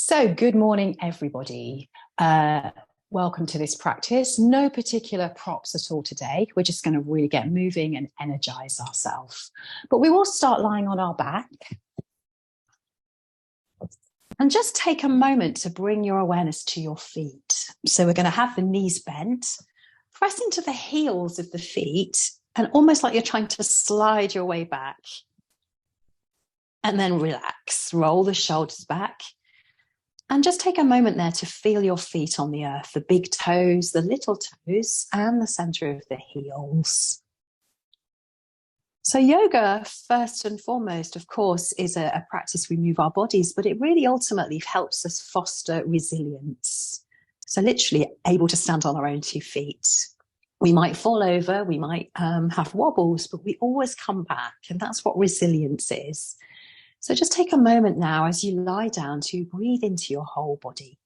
So, good morning, everybody. Welcome to this practice. No particular props at all today. We're just going to really get moving and energize ourselves. But we will start lying on our back. And just take a moment to bring your awareness to your feet. So we're going to have the knees bent, press into the heels of the feet, and almost like you're trying to slide your way back. And then relax, roll the shoulders back. And just take a moment there to feel your feet on the earth, the big toes, the little toes, and the center of the heels. So yoga, first and foremost, of course, is a practice we move our bodies, but it really ultimately helps us foster resilience. So literally able to stand on our own 2 feet. We might fall over, we might have wobbles, but we always come back. And that's what resilience is. So just take a moment now as you lie down to breathe into your whole body.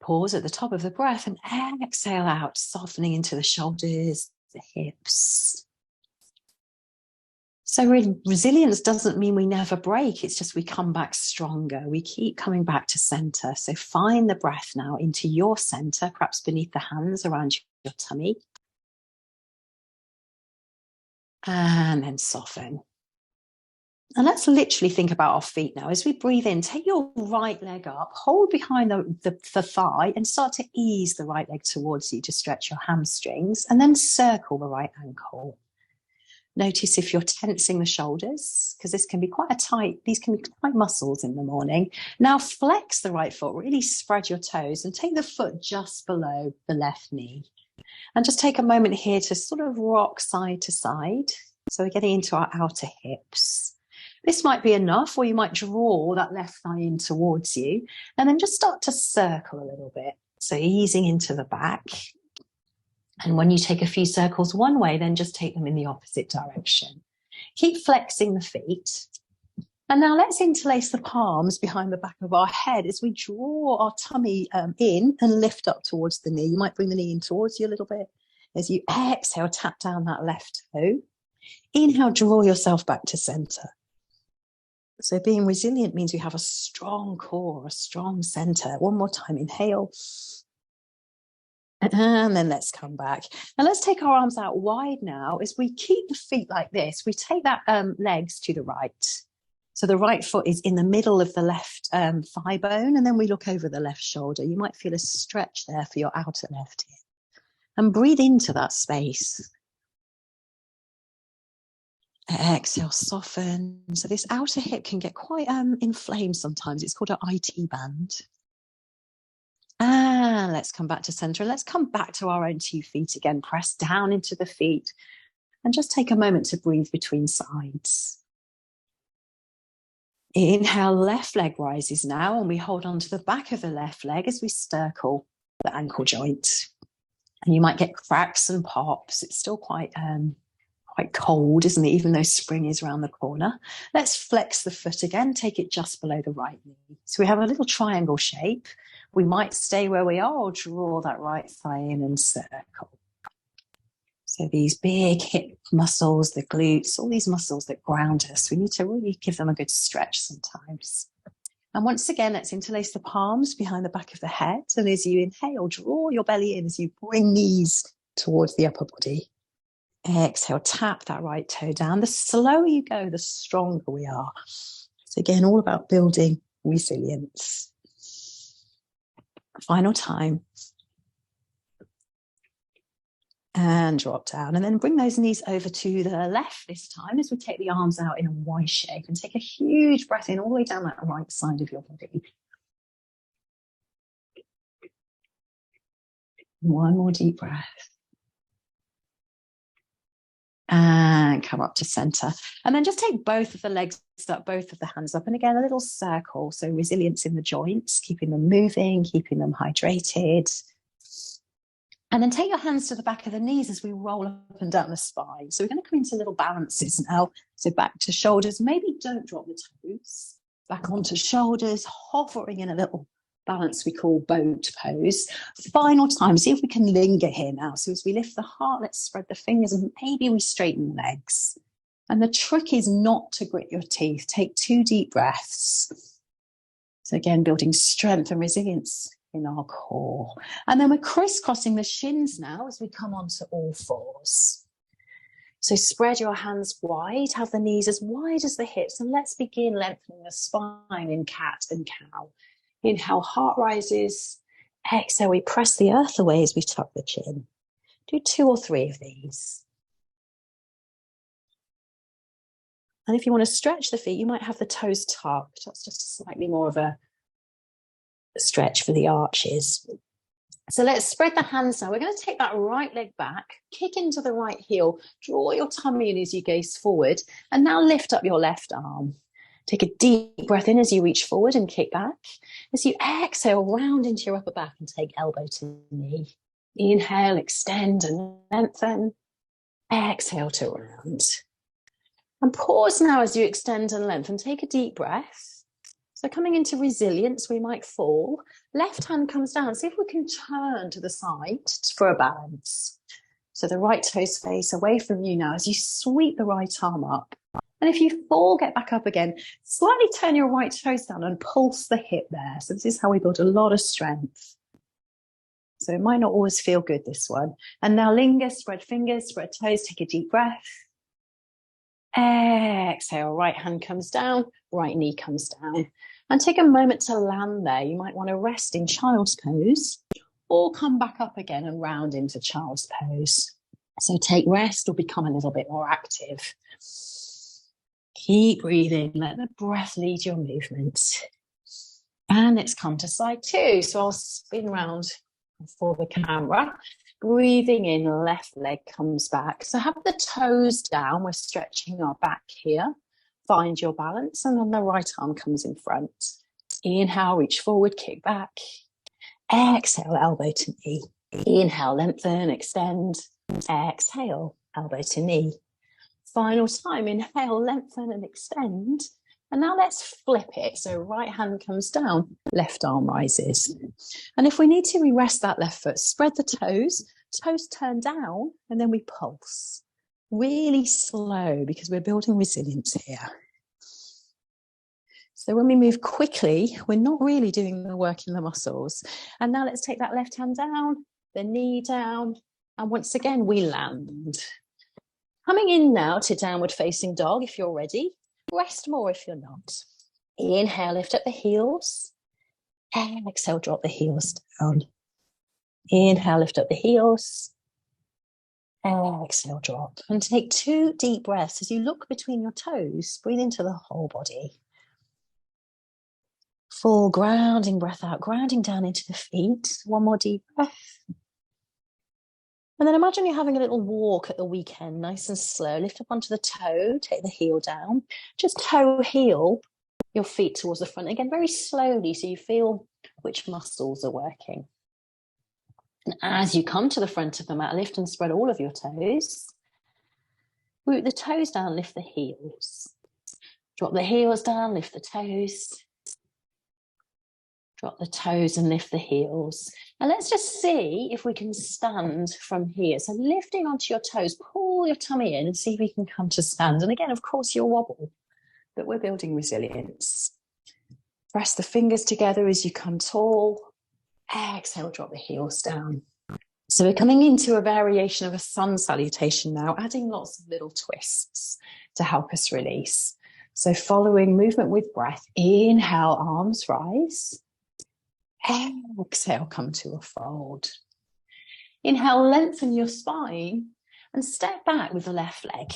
Pause at the top of the breath and exhale out, softening into the shoulders, the hips. So resilience doesn't mean we never break. It's just we come back stronger. We keep coming back to center. So find the breath now into your center, perhaps beneath the hands around your tummy. And then soften. And let's literally think about our feet now. As we breathe in, take your right leg up, hold behind the thigh and start to ease the right leg towards you to stretch your hamstrings, and then circle the right ankle. Notice if you're tensing the shoulders, because these can be quite tight muscles in the morning. Now flex the right foot, really spread your toes and take the foot just below the left knee. And just take a moment here to sort of rock side to side. So we're getting into our outer hips. This might be enough, or you might draw that left thigh in towards you and then just start to circle a little bit. So easing into the back. And when you take a few circles one way, then just take them in the opposite direction. Keep flexing the feet. And now let's interlace the palms behind the back of our head as we draw our tummy in and lift up towards the knee. You might bring the knee in towards you a little bit. As you exhale, tap down that left toe. Inhale, draw yourself back to center. So being resilient means we have a strong core, a strong center. One more time, inhale. And then let's come back. Now let's take our arms out wide now. As we keep the feet like this, we take that legs to the right. So the right foot is in the middle of the left thigh bone, and then we look over the left shoulder. You might feel a stretch there for your outer left hip. And breathe into that space. Exhale, soften. So this outer hip can get quite inflamed sometimes. It's called an IT band. And let's come back to center. Let's come back to our own 2 feet again. Press down into the feet. And just take a moment to breathe between sides. Inhale, left leg rises now. And we hold on to the back of the left leg as we circle the ankle joint. And you might get cracks and pops. It's still quite cold, isn't it? Even though spring is around the corner. Let's flex the foot again, take it just below the right knee. So we have a little triangle shape. We might stay where we are or draw that right thigh in and circle. So these big hip muscles, the glutes, all these muscles that ground us, we need to really give them a good stretch sometimes. And once again, let's interlace the palms behind the back of the head. And as you inhale, draw your belly in as you bring knees towards the upper body. Exhale, tap that right toe down. The slower you go, the stronger we are. So again, all about building resilience. Final time. And drop down. And then bring those knees over to the left this time as we take the arms out in a Y shape and take a huge breath in all the way down that right side of your body. One more deep breath. And come up to center. And then just take both of the legs up, both of the hands up. And again, a little circle. So resilience in the joints, keeping them moving, keeping them hydrated. And then take your hands to the back of the knees as we roll up and down the spine. So we're going to come into little balances now. So back to shoulders. Maybe don't drop the toes. Back onto shoulders, hovering in a little balance we call boat pose. Final time, see if we can linger here now. So as we lift the heart, let's spread the fingers and maybe we straighten the legs. And the trick is not to grit your teeth. Take 2 deep breaths. So again, building strength and resilience in our core. And then we're crisscrossing the shins now as we come onto all fours. So spread your hands wide, have the knees as wide as the hips, and let's begin lengthening the spine in cat and cow. Inhale, heart rises. Exhale, we press the earth away as we tuck the chin. Do 2 or 3 of these. And if you want to stretch the feet, you might have the toes tucked. That's just slightly more of a stretch for the arches. So let's spread the hands now. We're going to take that right leg back, kick into the right heel, draw your tummy in as you gaze forward, and now lift up your left arm. Take a deep breath in as you reach forward and kick back. As you exhale, round into your upper back and take elbow to knee. Inhale, extend and lengthen. Exhale to round. And pause now as you extend and lengthen. Take a deep breath. So coming into resilience, we might fall. Left hand comes down. See if we can turn to the side for a balance. So the right toes face away from you now as you sweep the right arm up. And if you fall, get back up again. Slightly turn your right toes down and pulse the hip there. So this is how we build a lot of strength. So it might not always feel good, this one. And now linger, spread fingers, spread toes, take a deep breath. Exhale, right hand comes down, right knee comes down. And take a moment to land there. You might want to rest in child's pose or come back up again and round into child's pose. So take rest or become a little bit more active. Keep breathing, let the breath lead your movement. And let's come to side 2. So I'll spin round for the camera. Breathing in, left leg comes back. So have the toes down. We're stretching our back here. Find your balance, and then the right arm comes in front. Inhale, reach forward, kick back. Exhale, elbow to knee. Inhale, lengthen, extend. Exhale, elbow to knee. Final time, inhale, lengthen and extend. And now let's flip it. So right hand comes down, left arm rises. And if we need to, we rest that left foot, spread the toes turn down, and then we pulse. Really slow because we're building resilience here. So when we move quickly, we're not really doing the work in the muscles. And now let's take that left hand down, the knee down, and once again, we land. Coming in now to downward facing dog if you're ready. Rest more if you're not. Inhale, lift up the heels. Exhale, drop the heels down. Inhale, lift up the heels. Exhale, drop. And take 2 deep breaths as you look between your toes. Breathe into the whole body. Full grounding breath out, grounding down into the feet. 1 more deep breath. And then imagine you're having a little walk at the weekend, nice and slow. Lift up onto the toe, take the heel down. Just toe, heel, your feet towards the front. Again, very slowly so you feel which muscles are working. And as you come to the front of the mat, lift and spread all of your toes. Root the toes down, lift the heels. Drop the heels down, lift the toes. Drop the toes and lift the heels. And let's just see if we can stand from here. So lifting onto your toes, pull your tummy in and see if we can come to stand. And again, of course, you'll wobble, but we're building resilience. Press the fingers together as you come tall. Exhale, drop the heels down. So we're coming into a variation of a sun salutation now, adding lots of little twists to help us release. So following movement with breath, inhale, arms rise. Exhale, come to a fold. Inhale, lengthen your spine and step back with the left leg.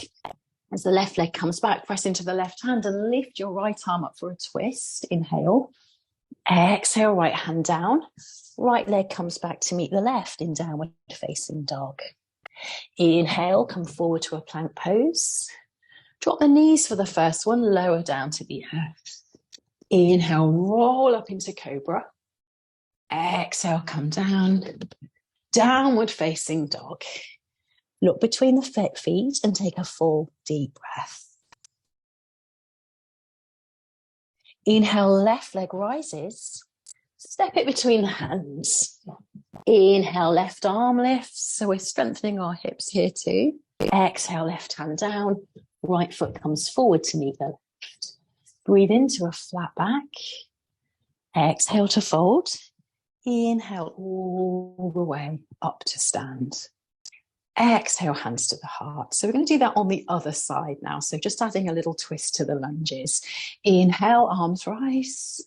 As the left leg comes back, press into the left hand and lift your right arm up for a twist. Inhale. Exhale, right hand down. Right leg comes back to meet the left in downward facing dog. Inhale, come forward to a plank pose. Drop the knees for the first one, lower down to the earth. Inhale, roll up into cobra. Exhale, come down. Downward facing dog. Look between the feet and take a full deep breath. Inhale, left leg rises. Step it between the hands. Inhale, left arm lifts. So we're strengthening our hips here too. Exhale, left hand down. Right foot comes forward to meet the left. Breathe into a flat back. Exhale to fold. Inhale all the way up to stand. Exhale, hands to the heart. So we're going to do that on the other side now. So just adding a little twist to the lunges. Inhale, arms rise.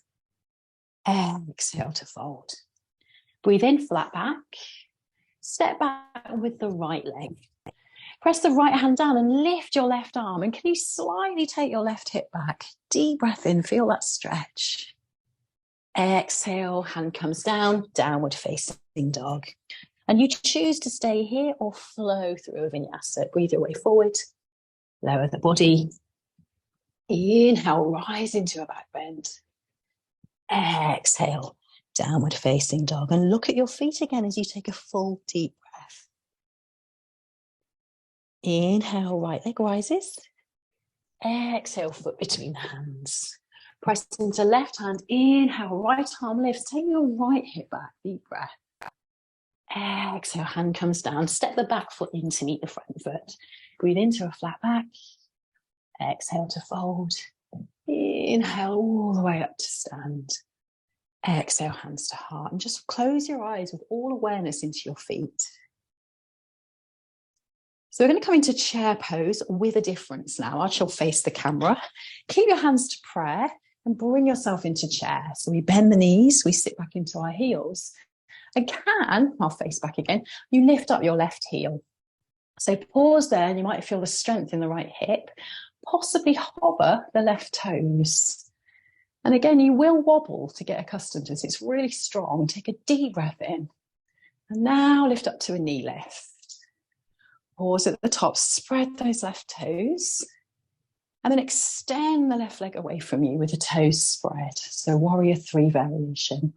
Exhale to fold. Breathe in, flat back. Step back with the right leg. Press the right hand down and lift your left arm. And can you slightly take your left hip back? Deep breath in, feel that stretch. Exhale, hand comes down, downward facing dog. And you choose to stay here or flow through a vinyasa. Breathe your way forward, lower the body. Inhale, rise into a back bend. Exhale, downward facing dog. And look at your feet again as you take a full deep breath. Inhale, right leg rises. Exhale, foot between the hands. Press into left hand. Inhale, right arm lifts. Take your right hip back. Deep breath. Exhale, hand comes down. Step the back foot in to meet the front foot. Breathe into a flat back. Exhale to fold. Inhale all the way up to stand. Exhale, hands to heart. And just close your eyes with all awareness into your feet. So we're going to come into chair pose with a difference now. I shall face the camera. Keep your hands to prayer and bring yourself into chair. So we bend the knees, we sit back into our heels. And I'll face back again, you lift up your left heel. So pause there and you might feel the strength in the right hip. Possibly hover the left toes. And again, you will wobble to get accustomed to this. It's really strong. Take a deep breath in. And now lift up to a knee lift. Pause at the top, spread those left toes. And then extend the left leg away from you with the toes spread. So warrior 3 variation.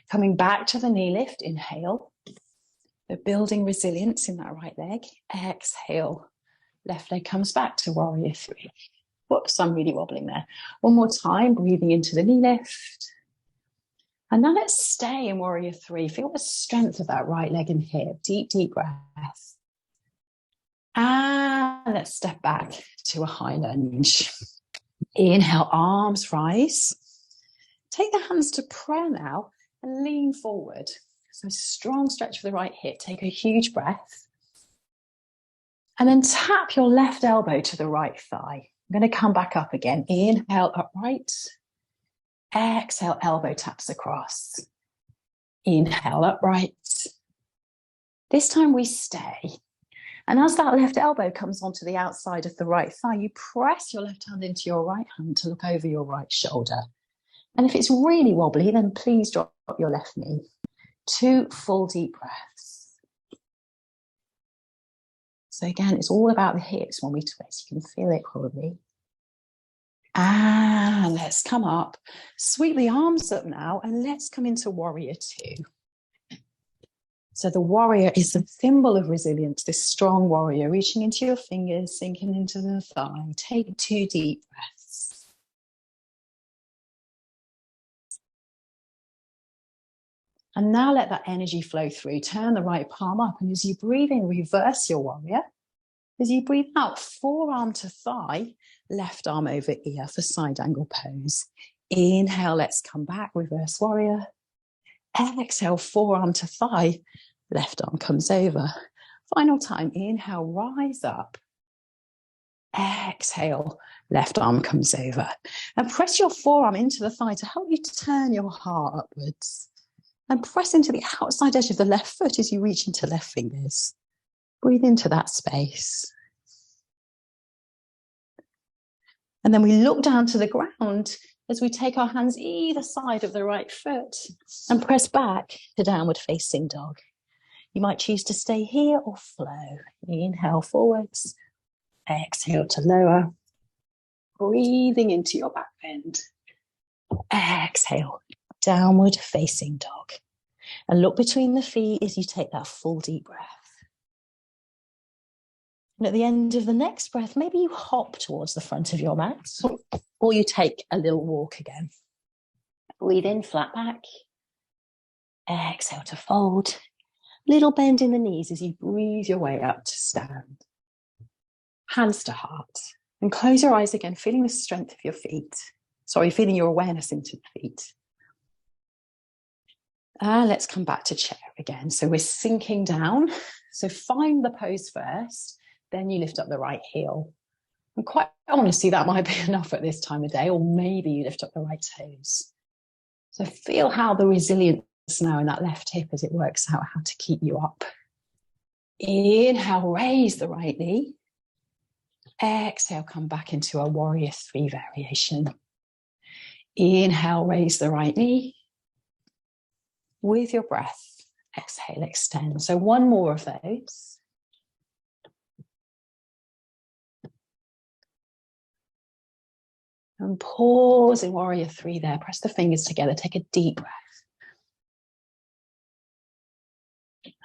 Coming back to the knee lift, inhale. So building resilience in that right leg. Exhale. Left leg comes back to warrior 3. Whoops, I'm really wobbling there. One more time, breathing into the knee lift. And now let's stay in warrior 3. Feel the strength of that right leg and hip. Deep, deep breath. And let's step back to a high lunge. Inhale, arms rise. Take the hands to prayer now and lean forward. So strong stretch for the right hip. Take a huge breath. And then tap your left elbow to the right thigh. I'm going to come back up again. Inhale, upright. Exhale, elbow taps across. Inhale, upright. This time we stay. And as that left elbow comes onto the outside of the right thigh, you press your left hand into your right hand to look over your right shoulder. And if it's really wobbly, then please drop your left knee. 2 full deep breaths. So again, it's all about the hips when we twist. You can feel it probably. And let's come up. Sweep the arms up now, and let's come into warrior 2. So the warrior is the symbol of resilience, this strong warrior, reaching into your fingers, sinking into the thigh. Take 2 deep breaths. And now let that energy flow through. Turn the right palm up, and as you breathe in, reverse your warrior. As you breathe out, forearm to thigh, left arm over ear for side angle pose. Inhale, let's come back, reverse warrior. Exhale, forearm to thigh, left arm comes over. Final time, inhale, rise up. Exhale, left arm comes over. And press your forearm into the thigh to help you to turn your heart upwards. And press into the outside edge of the left foot as you reach into left fingers. Breathe into that space. And then we look down to the ground as we take our hands either side of the right foot and press back to downward facing dog. You might choose to stay here or flow. Inhale forwards, exhale to lower. Breathing into your back bend. Exhale, downward facing dog. And look between the feet as you take that full deep breath. And at the end of the next breath, maybe you hop towards the front of your mat, or you take a little walk again. Breathe in, flat back. Exhale to fold. Little bend in the knees as you breathe your way up to stand. Hands to heart. And close your eyes again, feeling the strength of your feet. Sorry, feeling your awareness into the feet. Let's come back to chair again. So we're sinking down. So find the pose first, then you lift up the right heel. And quite honestly, that might be enough at this time of day, or maybe you lift up the right toes. So feel how the resilience now in that left hip as it works out how to keep you up. Inhale, raise the right knee. Exhale, come back into a warrior 3 variation. Inhale, raise the right knee. With your breath, exhale, extend. So one more of those. And pause in warrior 3 there. Press the fingers together. Take a deep breath.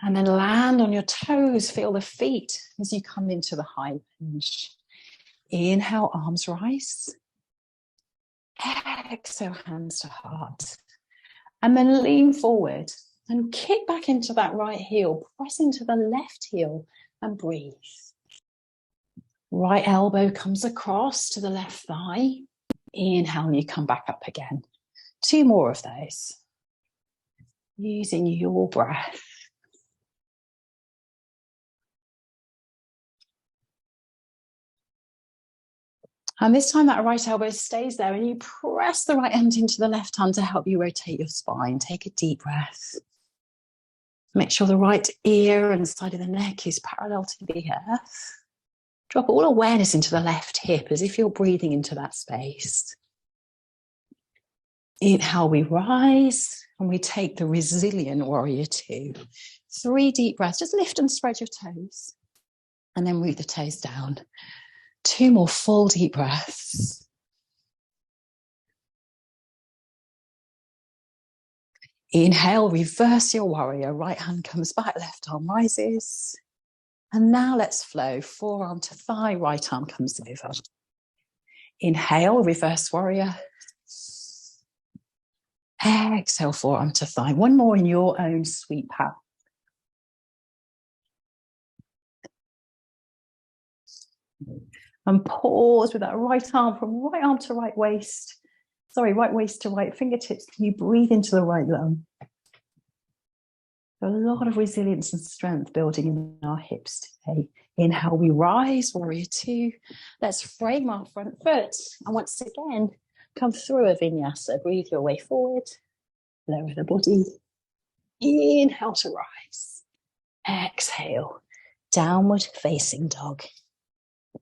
And then land on your toes. Feel the feet as you come into the high lunge. Inhale, arms rise. Exhale, hands to heart. And then lean forward and kick back into that right heel. Press into the left heel and breathe. Right elbow comes across to the left thigh. Inhale, and you come back up again. 2 more of those. Using your breath. And this time that right elbow stays there and you press the right hand into the left hand to help you rotate your spine. Take a deep breath. Make sure the right ear and side of the neck is parallel to the earth. Drop all awareness into the left hip as if you're breathing into that space. Inhale, we rise and we take the resilient warrior 2. 3 deep breaths. Just lift and spread your toes. And then move the toes down. 2 more full deep breaths. Inhale, reverse your warrior. Right hand comes back, left arm rises. And now let's flow. Forearm to thigh, right arm comes over. Inhale, reverse warrior. Exhale, forearm to thigh. One more in your own sweet path. And pause with that right arm from right arm to right waist. Sorry, right waist to right fingertips. Can you breathe into the right lung? A lot of resilience and strength building in our hips today. Inhale, we rise, warrior 2. Let's frame our front foot. And once again, come through a vinyasa. Breathe your way forward. Lower the body. Inhale to rise. Exhale, downward facing dog.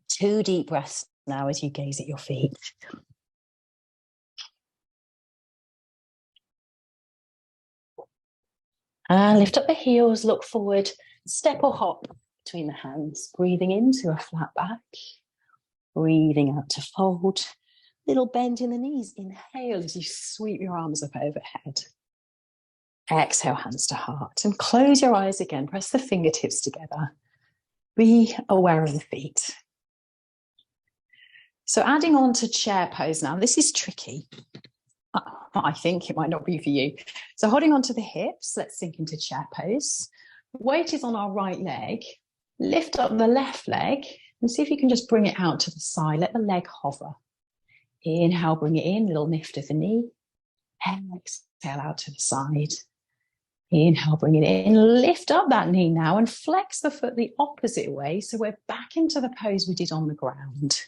2 deep breaths now as you gaze at your feet. And lift up the heels, look forward, step or hop between the hands. Breathing into a flat back. Breathing out to fold. Little bend in the knees. Inhale as you sweep your arms up overhead. Exhale, hands to heart. And close your eyes again. Press the fingertips together. Be aware of the feet. So adding on to chair pose now, this is tricky. I think it might not be for you. So holding on to the hips, let's sink into chair pose. Weight is on our right leg. Lift up the left leg and see if you can just bring it out to the side. Let the leg hover. Inhale, bring it in, little lift of the knee. Exhale out to the side. Inhale, bring it in. Lift up that knee now and flex the foot the opposite way. So we're back into the pose we did on the ground.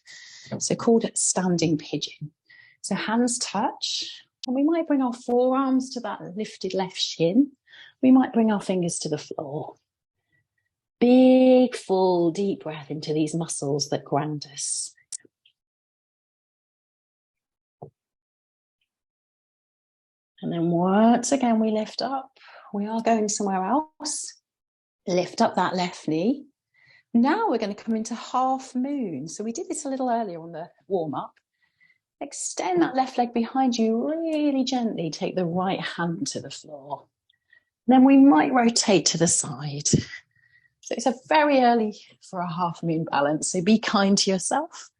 So called it standing pigeon. So hands touch, and we might bring our forearms to that lifted left shin. We might bring our fingers to the floor. Big, full, deep breath into these muscles that ground us. And then once again, we lift up. We are going somewhere else. Lift up that left knee. Now we're going to come into half moon. So we did this a little earlier on the warm-up. Extend that left leg behind you, really gently take the right hand to the floor. Then we might rotate to the side. So it's a very early for a half moon balance, so be kind to yourself.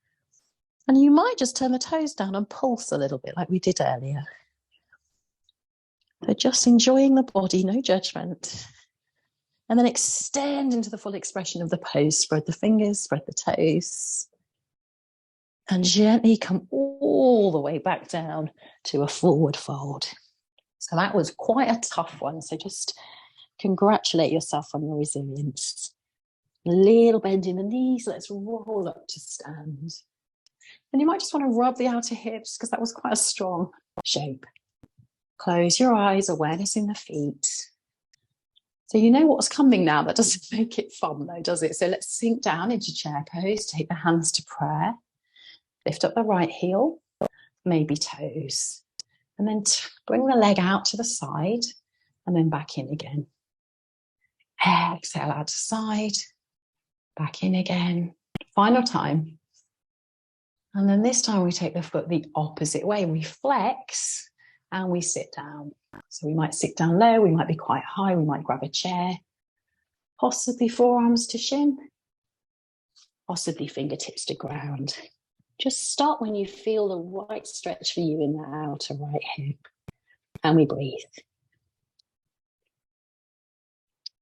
And you might just turn the toes down and pulse a little bit like we did earlier. So just enjoying the body, no judgment. And then extend into the full expression of the pose. Spread the fingers, spread the toes. And gently come all the way back down to a forward fold. So that was quite a tough one. So just congratulate yourself on your resilience. A little bend in the knees. Let's roll up to stand. And you might just want to rub the outer hips because that was quite a strong shape. Close your eyes, awareness in the feet. So you know what's coming now. That doesn't make it fun though, does it? So let's sink down into chair pose. Take the hands to prayer. Lift up the right heel, maybe toes. And then bring the leg out to the side and then back in again. Exhale out to side, back in again. Final time. And then this time we take the foot the opposite way. We flex and we sit down. So we might sit down low, we might be quite high, we might grab a chair, possibly forearms to shin, possibly fingertips to ground. Just start when you feel the right stretch for you in the outer right hip. And we breathe.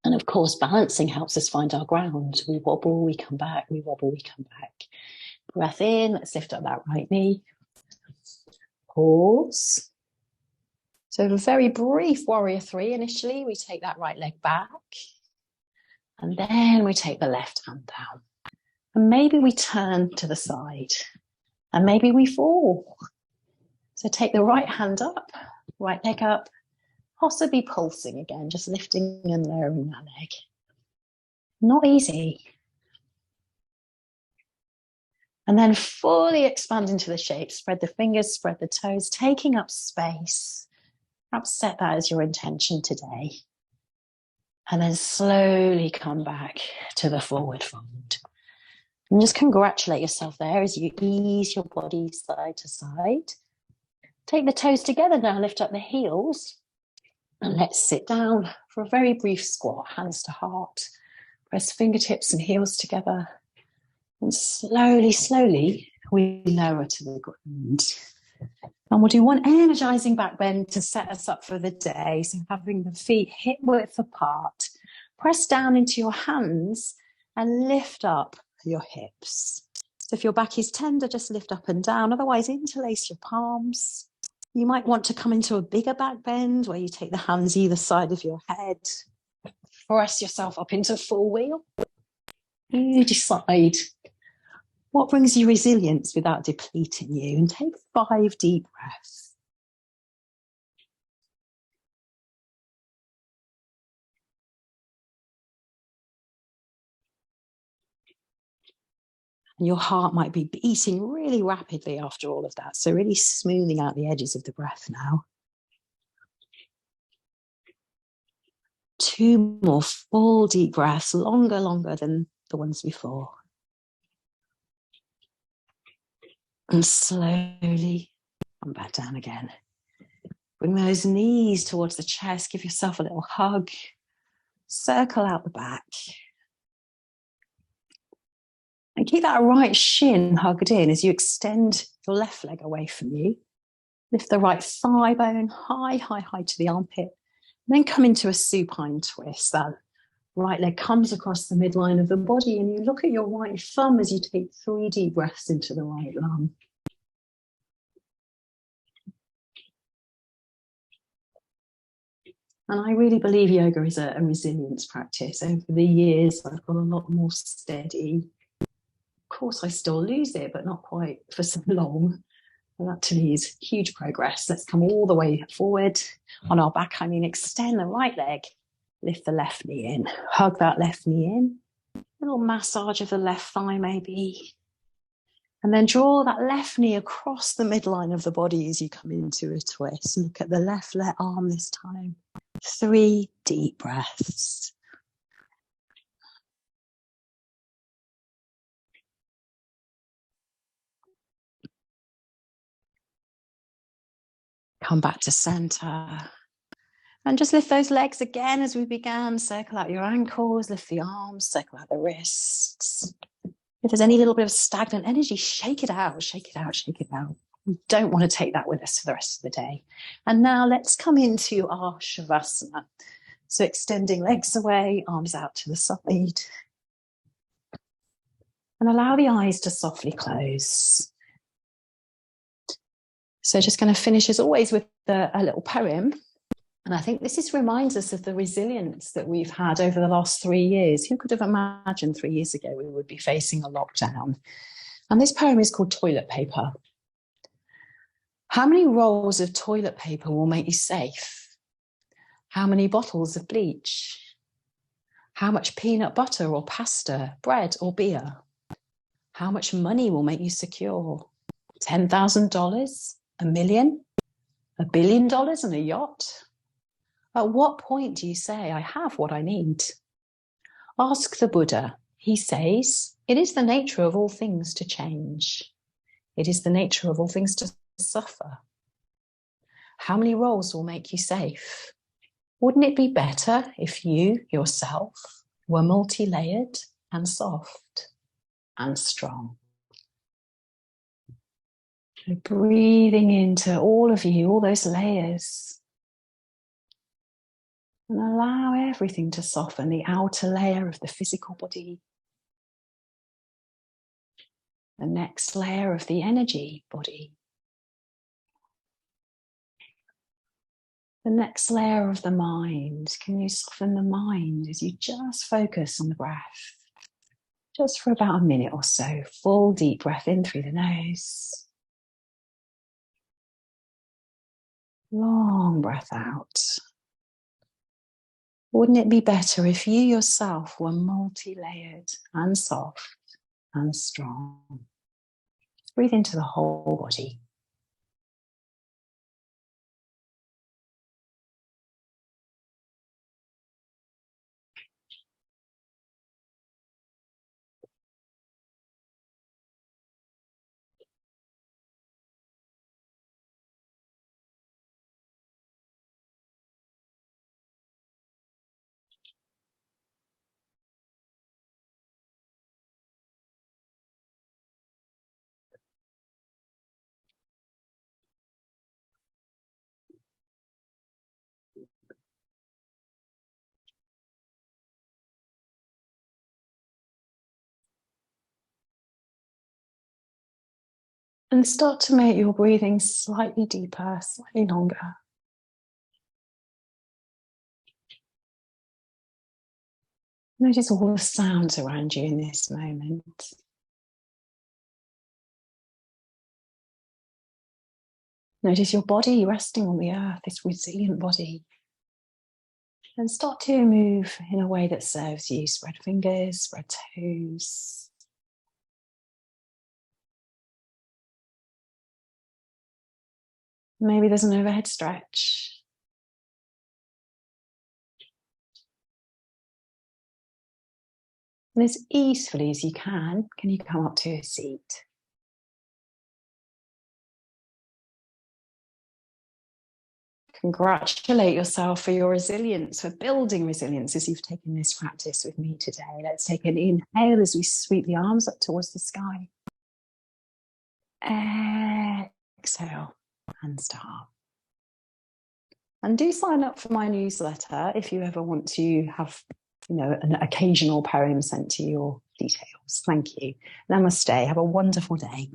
And of course, balancing helps us find our ground. We wobble, we come back, we wobble, we come back. Breath in, let's lift up that right knee. Pause. So a very brief warrior three initially. We take that right leg back. And then we take the left hand down. And maybe we turn to the side. And maybe we fall. So take the right hand up, right leg up, possibly pulsing again, just lifting and lowering that leg. Not easy. And then fully expand into the shape. Spread the fingers, spread the toes, taking up space. Perhaps set that as your intention today. And then slowly come back to the forward fold. And just congratulate yourself there as you ease your body side to side. Take the toes together now, lift up the heels. And let's sit down for a very brief squat, hands to heart. Press fingertips and heels together. And slowly, slowly, we lower to the ground. And we'll do one energizing back bend to set us up for the day. So having the feet hip width apart. Press down into your hands and lift up your hips. So if your back is tender, just lift up and down. Otherwise, interlace your palms. You might want to come into a bigger back bend where you take the hands either side of your head. Press yourself up into full wheel. You decide what brings you resilience without depleting you, and take 5 deep breaths. And your heart might be beating really rapidly after all of that. So really smoothing out the edges of the breath now. 2 more full deep breaths, longer than the ones before. And slowly come back down again. Bring those knees towards the chest. Give yourself a little hug. Circle out the back. And keep that right shin hugged in as you extend your left leg away from you. Lift the right thigh bone high to the armpit. And then come into a supine twist. That right leg comes across the midline of the body, and you look at your right thumb as you take 3 deep breaths into the right lung. And I really believe yoga is a resilience practice. Over the years, I've got a lot more steady. Of course, I still lose it, but not quite for so long. And that to me is huge progress. Let's come all the way forward on our back. I mean, extend the right leg, lift the left knee in, hug that left knee in, a little massage of the left thigh maybe. And then draw that left knee across the midline of the body as you come into a twist. Look at the left arm this time. 3 deep breaths. Come back to center. And just lift those legs again as we began. Circle out your ankles, lift the arms, circle out the wrists. If there's any little bit of stagnant energy, shake it out, shake it out, shake it out. We don't want to take that with us for the rest of the day. And now let's come into our Shavasana. So extending legs away, arms out to the side. And allow the eyes to softly close. So just going to finish as always with a little poem. And I think this reminds us of the resilience that we've had over the last 3 years. Who could have imagined 3 years ago we would be facing a lockdown? And this poem is called Toilet Paper. How many rolls of toilet paper will make you safe? How many bottles of bleach? How much peanut butter or pasta, bread or beer? How much money will make you secure? $10,000? $1 million? $1 billion and a yacht? At what point do you say, I have what I need? Ask the Buddha. He says, it is the nature of all things to change. It is the nature of all things to suffer. How many rolls will make you safe? Wouldn't it be better if you, yourself, were multi-layered and soft and strong? So breathing into all of you, all those layers, and allow everything to soften, the outer layer of the physical body, the next layer of the energy body, the next layer of the mind. Can you soften the mind as you just focus on the breath? Just for about a minute or so. Full deep breath in through the nose. Long breath out. Wouldn't it be better if you yourself were multi-layered and soft and strong? Breathe into the whole body. And start to make your breathing slightly deeper, slightly longer. Notice all the sounds around you in this moment. Notice your body resting on the earth, this resilient body. And start to move in a way that serves you. Spread fingers, spread toes. Maybe there's an overhead stretch. And as easily as you can you come up to a seat? Congratulate yourself for your resilience, for building resilience as you've taken this practice with me today. Let's take an inhale as we sweep the arms up towards the sky. Exhale and start. And do sign up for my newsletter if you ever want to have, an occasional poem sent to your details. Thank you. Namaste. Have a wonderful day.